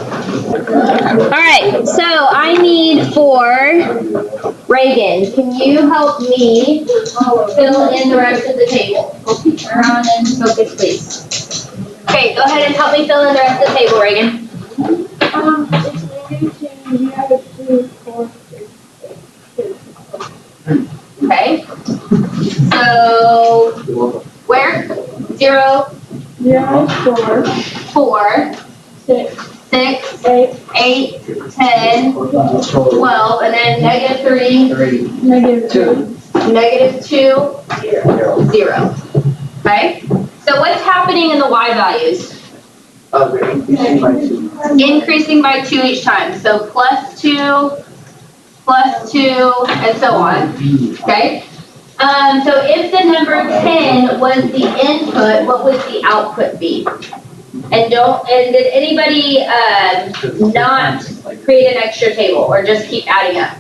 All right, so I need for Reagan, can you help me fill in the rest of the table? Turn on and focus, please. Okay, go ahead and help me fill in the rest of the table, Reagan. Okay. So, where? 0, 4, 6, 8, 10, 12, and then -3, -2, 0. Okay? So what's happening in the y values? Increasing by 2 each time. So +2, +2, and so on. Okay? So if the number 10 was the input, what would the output be? And did anybody not create an extra table or just keep adding up?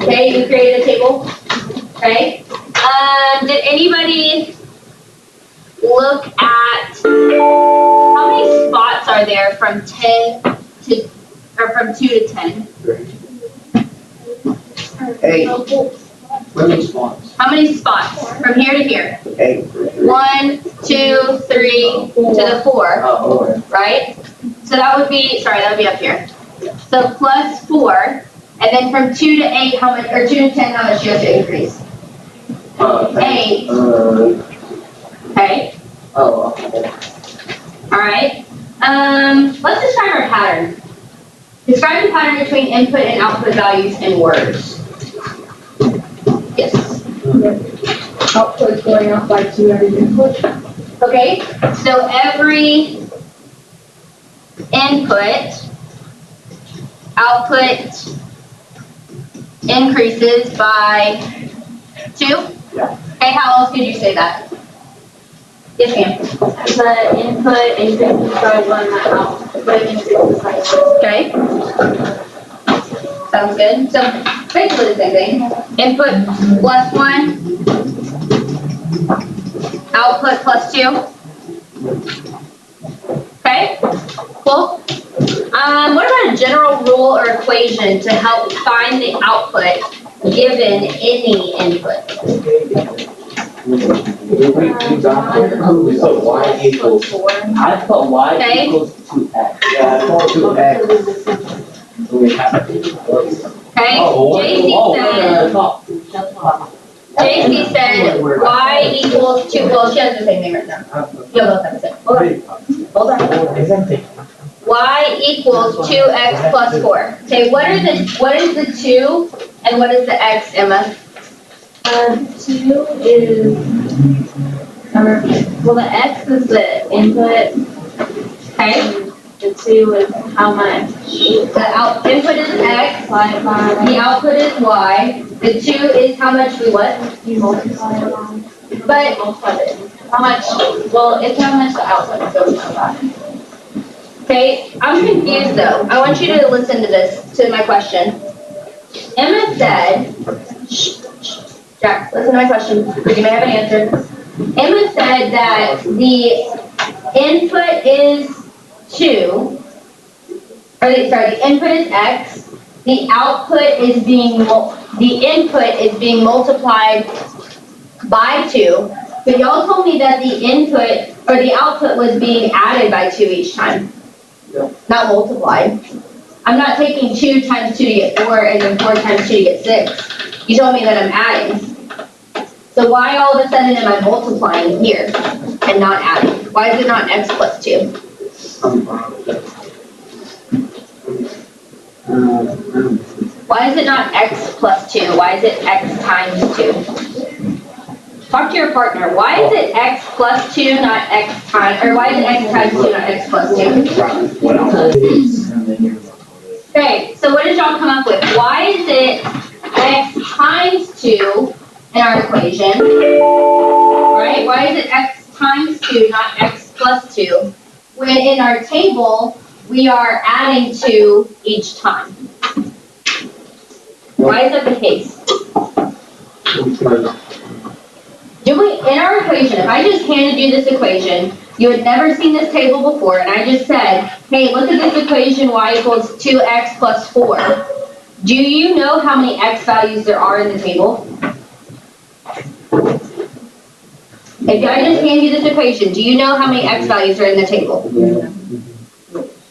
Okay, you created a table. Okay. Did anybody look at how many spots are there from 10 to, or from 2 to 10? 8. How many spots? How many spots from here to here? 8. 1, 2, 3 to the 4. Oh, Right? So that would be, sorry, that would be up here. So +4, and then from 2 to 8, how much, or 2 to 10, how much do you have to increase? 8. Okay. Oh, okay. All right. Let's describe our pattern. Describe the pattern between input and output values in words. Yes. Output going up by 2 every input. Okay. So every input, output increases by 2? Yeah. Okay, how else could you say that? Yes, ma'am. The input increases by 1, the output increases by 2. Okay. Sounds good. So basically the same thing. Input +1, output +2. Okay, cool. What about a general rule or equation to help find the output given any input? So y equals 4. I thought y equals 2x. Yeah, 2x. Okay, JC said y equals 2, well, she has the same thing right now. You both have the same. Hold on. Y equals 2x plus 4. Okay, what is the 2 and what is the x, Emma? 2 is, well, the x is the input. Okay, The 2 is how much. the input is x, Multiply by. the output is y, the 2 is how much we what? You multiply it by. But Multiply it. how much? Well, it's how much the output goes by. Okay, I'm confused though. I want you to listen to this, to my question. Emma said, Jack, listen to my question, because you may have an answer. Emma said that the input is 2, the input is x, the output is the input is being multiplied by 2, but y'all told me that the input, or the output was being added by 2 each time. Yeah. Not multiplied. I'm not taking 2 times 2 to get 4 and then 4 times 2 to get 6. You told me that I'm adding. So why all of a sudden am I multiplying here and not adding? Why is it not x plus 2? Why is it not x plus 2? Why is it x times 2? Talk to your partner. Why is it x plus 2, not x times, or why is it x times 2, not x plus 2? Okay, so what did y'all come up with? Why is it x times 2 in our equation? Right? Why is it x times 2, not x plus 2? When in our table, we are adding 2 each time. Why is that the case? in our equation, if I just handed you this equation, you had never seen this table before, and I just said, hey, look at this equation, y equals 2x plus 4. Do you know how many x values there are in the table? If I just hand you this equation, do you know how many x values are in the table?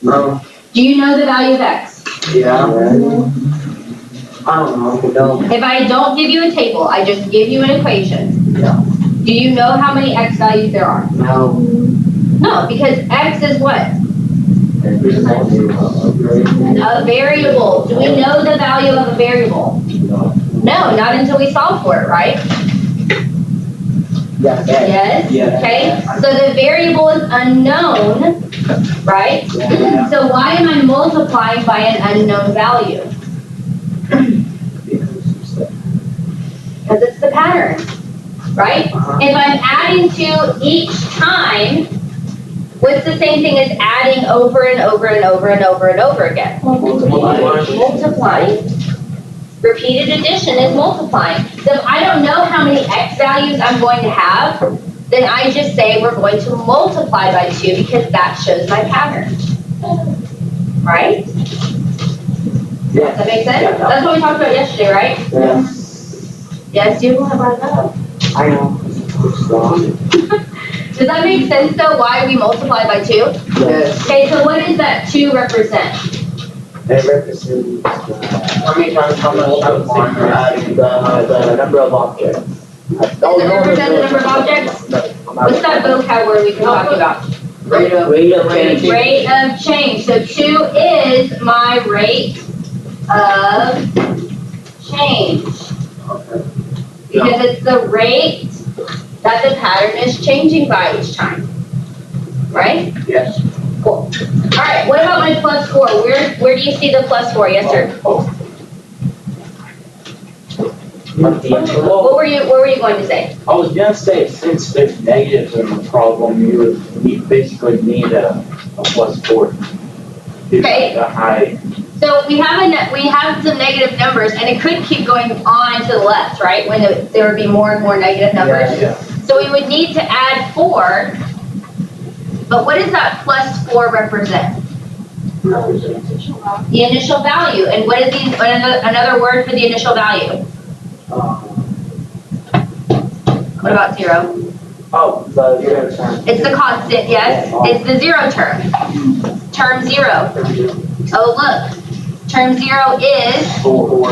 No. Do you know the value of x? Yeah. I don't know. If I don't give you a table, I just give you an equation. Yeah. Do you know how many x values there are? No. No, because x is what? A variable. Do we know the value of a variable? No, not until we solve for it, right? Yes? Yeah. Okay, so the variable is unknown, right? Yeah. So why am I multiplying by an unknown value? Because it's the pattern, right? If I'm adding to each time, what's the same thing as adding over and over and over and over and over again? Multiplying. Repeated addition is multiplying. So if I don't know how many x values I'm going to have, then I just say we're going to multiply by 2 because that shows my pattern. Right? Does that make sense? That's what we talked about yesterday, right? Yeah. Yes, you have brought it up. I know. Does that make sense though, why we multiply by 2? Yes. Okay, so what does that 2 represent? It represents how many times how much The number of objects. Does it represent the number of objects? What's that vocab word we've been talking about? Rate of change. Rate of change. So 2 is my rate of change. Because it's the rate that the pattern is changing by each time. Right? Yes. Cool. Alright, what about my plus 4? Where do you see the plus 4? Yes, sir. What were you going to say? I was gonna say, since there's negatives in the problem, you basically need a +4. Okay. A high. So we have some negative numbers, and it could keep going on to the left, right? When there would be more and more negative numbers. Yeah. So we would need to add 4. But what does that plus 4 represent? The initial value. And what is another word for the initial value? What about 0? Oh, the 0 term. It's the constant, yes? It's the 0 term. Term 0. Oh, look. Term 0 is 4.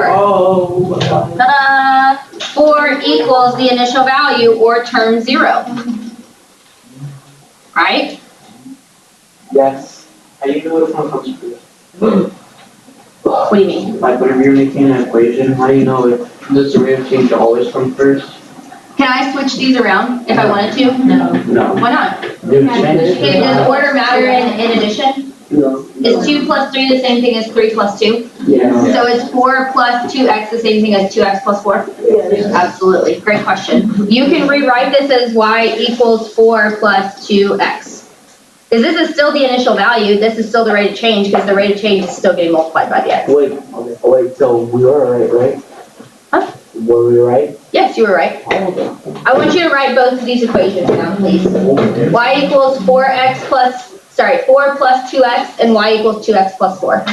Oh. Ta-da! 4 equals the initial value, or term 0. Right? Yes. How do you know which one comes first? What do you mean? Like whenever you're making an equation, how do you know if does the rate of change always come first? Can I switch these around if I wanted to? No. No. Why not? Okay, does order matter in addition? No. Is 2 plus 3 the same thing as 3 plus 2? Yeah. So is 4 plus 2x the same thing as 2x plus 4? Yes. Absolutely. Great question. You can rewrite this as y equals 4 plus 2x. Because this is still the initial value. This is still the rate of change because the rate of change is still getting multiplied by the x. Wait, so we were right? Huh? Were we right? Yes, you were right. I want you to write both of these equations down, please. Y equals 4 plus 2x, and y equals 2x plus 4.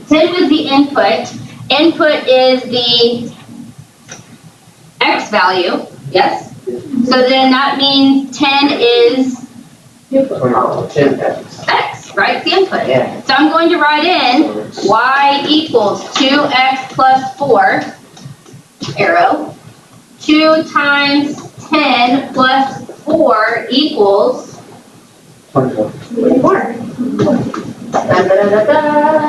Ten was the input. Input is the x value, yes? So then that means 10 is 10x. x, right? The input. Yeah. So I'm going to write in y equals 2x plus 4, arrow. 2 times 10 plus 4 equals 24. Da, da, da, da, da.